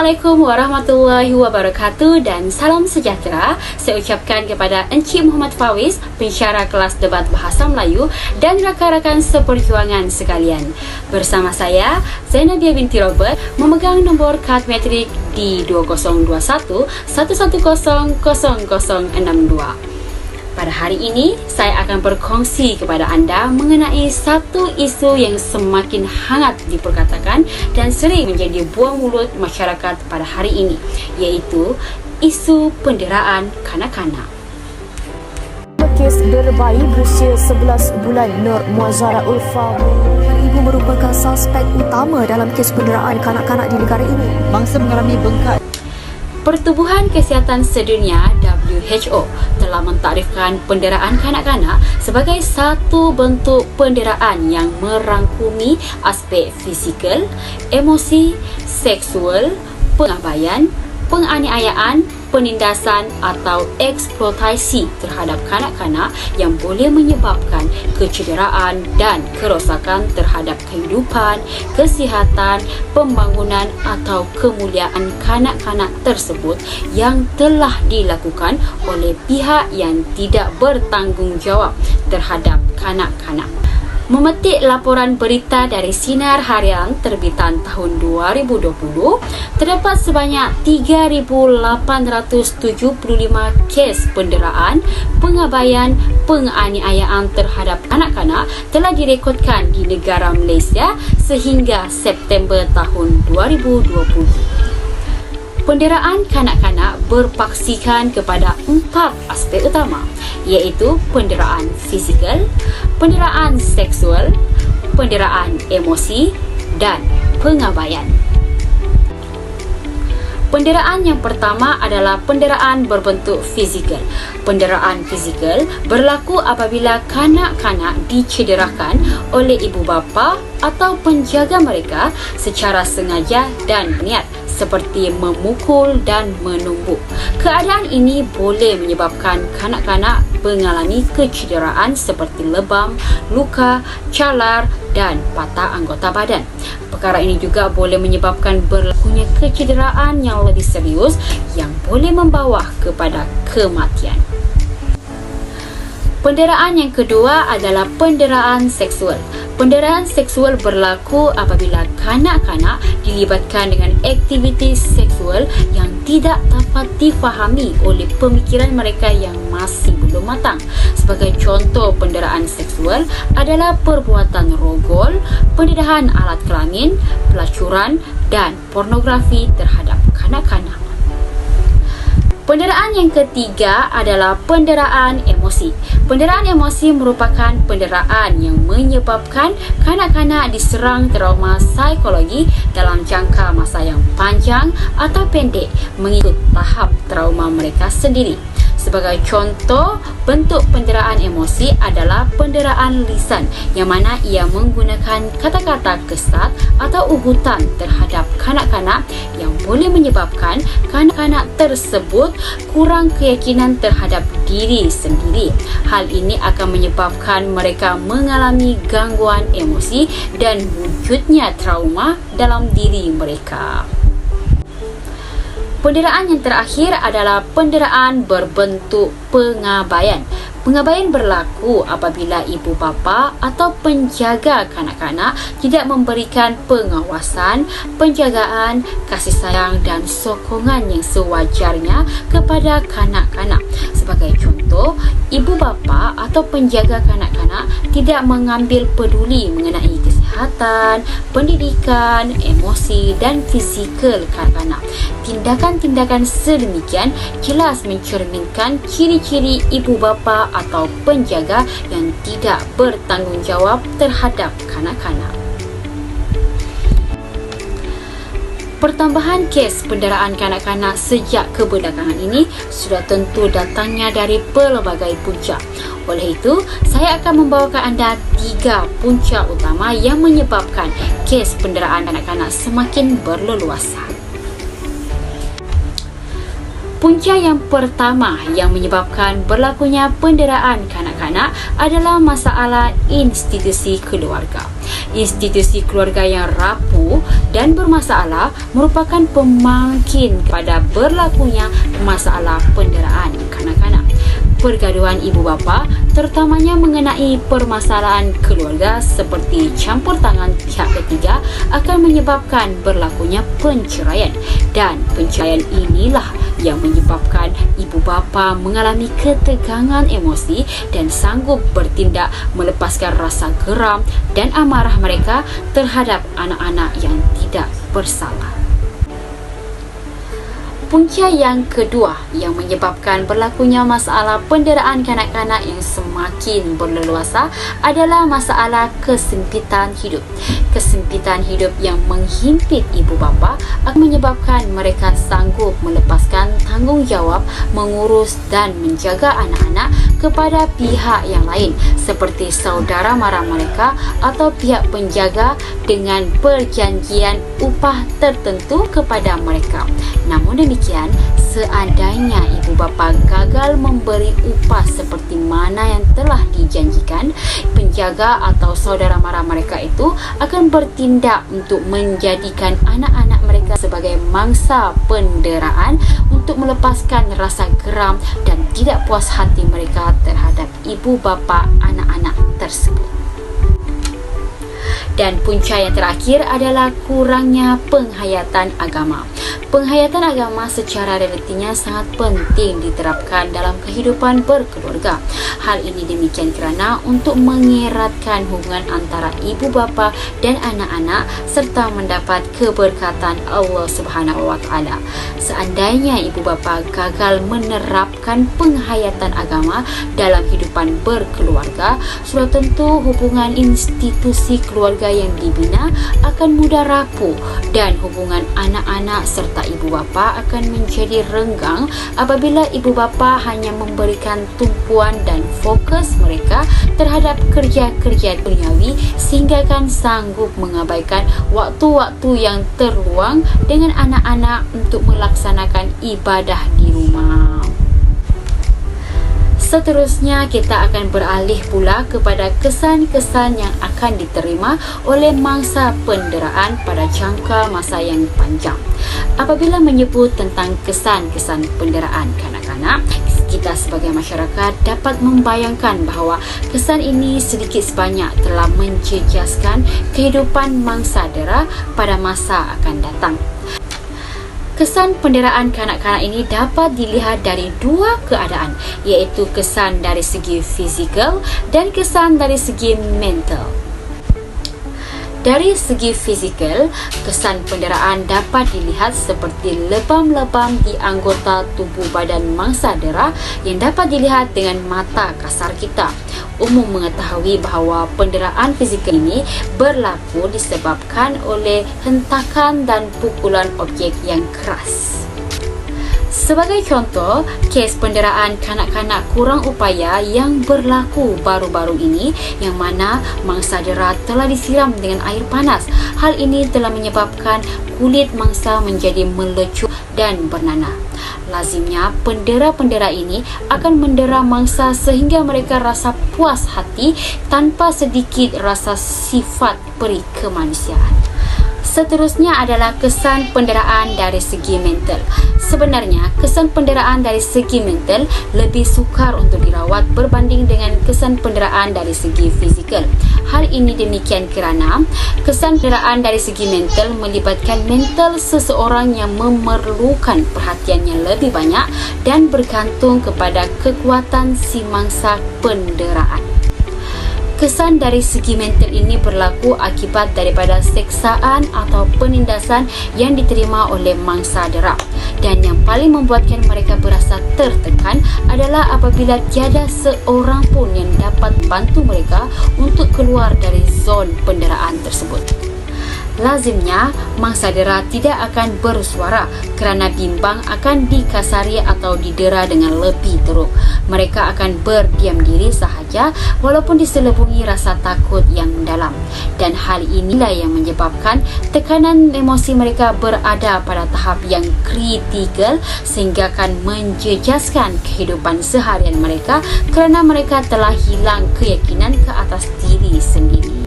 Assalamualaikum warahmatullahi wabarakatuh dan salam sejahtera. Saya ucapkan kepada Encik Muhammad Fawis, pensyarah kelas debat Bahasa Melayu dan rakan-rakan seperjuangan sekalian. Bersama saya, Zainabia binti Robert, memegang nombor kad metrik di 2021 1100062. Pada hari ini, saya akan berkongsi kepada anda mengenai satu isu yang semakin hangat diperkatakan dan sering menjadi buang mulut masyarakat pada hari ini, iaitu isu penderaan kanak-kanak. Kes derbayi berusia 11 bulan Nur Muazzara Ulfa, ibu merupakan suspek utama dalam kes penderaan kanak-kanak di negara ini. Mangsa mengalami bengkak. Pertubuhan Kesihatan Sedunia WHO telah mentakdirkan penderaan kanak-kanak sebagai satu bentuk penderaan yang merangkumi aspek fizikal, emosi, seksual, pengabaian, penganiayaan, penindasan atau eksploitasi terhadap kanak-kanak yang boleh menyebabkan kecederaan dan kerosakan terhadap kehidupan, kesihatan, pembangunan atau kemuliaan kanak-kanak tersebut yang telah dilakukan oleh pihak yang tidak bertanggungjawab terhadap kanak-kanak. Memetik laporan berita dari Sinar Harian terbitan tahun 2020, terdapat sebanyak 3,875 kes penderaan, pengabaian, penganiayaan terhadap kanak-kanak telah direkodkan di negara Malaysia sehingga September tahun 2020. Penderaan kanak-kanak berpaksikan kepada 4 aspek utama, iaitu penderaan fizikal, penderaan seksual, penderaan emosi dan pengabaian. Penderaan yang pertama adalah penderaan berbentuk fizikal. Penderaan fizikal berlaku apabila kanak-kanak dicederakan oleh ibu bapa atau penjaga mereka secara sengaja dan niat, seperti memukul dan menumbuk. Keadaan ini boleh menyebabkan kanak-kanak mengalami kecederaan seperti lebam, luka, calar dan patah anggota badan. Perkara ini juga boleh menyebabkan berlakunya kecederaan yang lebih serius yang boleh membawa kepada kematian. Penderaan yang kedua adalah penderaan seksual. Penderaan seksual berlaku apabila kanak-kanak dilibatkan dengan aktiviti seksual yang tidak dapat difahami oleh pemikiran mereka yang masih belum matang. Sebagai contoh penderaan seksual adalah perbuatan rogol, pendedahan alat kelamin, pelacuran dan pornografi terhadap kanak-kanak. Penderaan yang ketiga adalah penderaan emosi. Penderaan emosi merupakan penderaan yang menyebabkan kanak-kanak diserang trauma psikologi dalam jangka masa yang panjang atau pendek mengikut tahap trauma mereka sendiri. Sebagai contoh, bentuk penderaan emosi adalah penderaan lisan yang mana ia menggunakan kata-kata kesat atau ugutan terhadap kanak-kanak yang boleh menyebabkan kanak-kanak tersebut kurang keyakinan terhadap diri sendiri. Hal ini akan menyebabkan mereka mengalami gangguan emosi dan wujudnya trauma dalam diri mereka. Penderaan yang terakhir adalah penderaan berbentuk pengabaian. Pengabaian berlaku apabila ibu bapa atau penjaga kanak-kanak tidak memberikan pengawasan, penjagaan, kasih sayang dan sokongan yang sewajarnya kepada kanak-kanak. Sebagai contoh, ibu bapa atau penjaga kanak-kanak tidak mengambil peduli mengenai kesihatan, pendidikan, emosi dan fizikal kanak-kanak. Tindakan-tindakan sedemikian jelas mencerminkan ciri-ciri ibu bapa atau penjaga yang tidak bertanggungjawab terhadap kanak-kanak. Pertambahan kes penderaan kanak-kanak sejak kebelakangan ini sudah tentu datangnya dari pelbagai punca. Oleh itu, saya akan membawakan anda 3 punca utama yang menyebabkan kes penderaan kanak-kanak semakin berleluasa. Punca yang pertama yang menyebabkan berlakunya penderaan kanak-kanak adalah masalah institusi keluarga. Institusi keluarga yang rapuh dan bermasalah merupakan pemangkin kepada berlakunya masalah penderaan kanak-kanak. Pergaduhan ibu bapa terutamanya mengenai permasalahan keluarga seperti campur tangan pihak ketiga akan menyebabkan berlakunya penceraian, dan penceraian inilah yang menyebabkan ibu bapa mengalami ketegangan emosi dan sanggup bertindak melepaskan rasa geram dan amarah mereka terhadap anak-anak yang tidak bersalah. Punca yang kedua yang menyebabkan berlakunya masalah penderaan kanak-kanak yang semakin berleluasa adalah masalah kesempitan hidup. Kesempitan hidup yang menghimpit ibu bapa akan menyebabkan mereka sanggup melepaskan tanggungjawab mengurus dan menjaga anak-anak kepada pihak yang lain seperti saudara mara mereka atau pihak penjaga dengan perjanjian upah tertentu kepada mereka. Namun demikian, seandainya ibu bapa gagal memberi upah seperti mana yang telah dijanjikan, penjaga atau saudara mara mereka itu akan bertindak untuk menjadikan anak-anak mereka sebagai mangsa penderaan untuk melepaskan rasa geram dan tidak puas hati mereka terhadap ibu bapa anak-anak tersebut. Dan punca yang terakhir adalah kurangnya penghayatan agama. Penghayatan agama secara realitinya sangat penting diterapkan dalam kehidupan berkeluarga. Hal ini demikian kerana untuk mengeratkan hubungan antara ibu bapa dan anak-anak serta mendapat keberkatan Allah Subhanahu wa taala. Seandainya ibu bapa gagal menerapkan penghayatan agama dalam kehidupan berkeluarga, sudah tentu hubungan institusi keluarga yang dibina akan mudah rapuh dan hubungan anak-anak serta ibu bapa akan menjadi renggang apabila ibu bapa hanya memberikan tumpuan dan fokus mereka terhadap kerja-kerja duniawi sehingga kan sanggup mengabaikan waktu-waktu yang terluang dengan anak-anak untuk melaksanakan ibadah di rumah. Seterusnya, kita akan beralih pula kepada kesan-kesan yang akan diterima oleh mangsa penderaan pada jangka masa yang panjang. Apabila menyebut tentang kesan-kesan penderaan kanak-kanak, kita sebagai masyarakat dapat membayangkan bahawa kesan ini sedikit sebanyak telah menjejaskan kehidupan mangsa dera pada masa akan datang. Kesan penderaan kanak-kanak ini dapat dilihat dari dua keadaan, iaitu kesan dari segi fizikal dan kesan dari segi mental. Dari segi fizikal, kesan penderaan dapat dilihat seperti lebam-lebam di anggota tubuh badan mangsa dera yang dapat dilihat dengan mata kasar kita. Umum mengetahui bahawa penderaan fizikal ini berlaku disebabkan oleh hentakan dan pukulan objek yang keras. Sebagai contoh, kes penderaan kanak-kanak kurang upaya yang berlaku baru-baru ini yang mana mangsa dera telah disiram dengan air panas. Hal ini telah menyebabkan kulit mangsa menjadi melecut dan bernanah. Lazimnya pendera-pendera ini akan mendera mangsa sehingga mereka rasa puas hati tanpa sedikit rasa sifat peri kemanusiaan. Seterusnya adalah kesan penderaan dari segi mental. Sebenarnya, kesan penderaan dari segi mental lebih sukar untuk dirawat berbanding dengan kesan penderaan dari segi fizikal. Hal ini demikian kerana kesan penderaan dari segi mental melibatkan mental seseorang yang memerlukan perhatian yang lebih banyak dan bergantung kepada kekuatan si mangsa penderaan. Kesan dari segi mental ini berlaku akibat daripada seksaan atau penindasan yang diterima oleh mangsa dera. Dan yang paling membuatkan mereka berasa tertekan adalah apabila tiada seorang pun yang dapat bantu mereka untuk keluar dari zon penderaan tersebut. Lazimnya, mangsa dera tidak akan bersuara kerana bimbang akan dikasari atau didera dengan lebih teruk. Mereka akan berdiam diri sahaja walaupun diselubungi rasa takut yang mendalam. Dan hal inilah yang menyebabkan tekanan emosi mereka berada pada tahap yang kritikal sehingga akan menjejaskan kehidupan seharian mereka kerana mereka telah hilang keyakinan ke atas diri sendiri.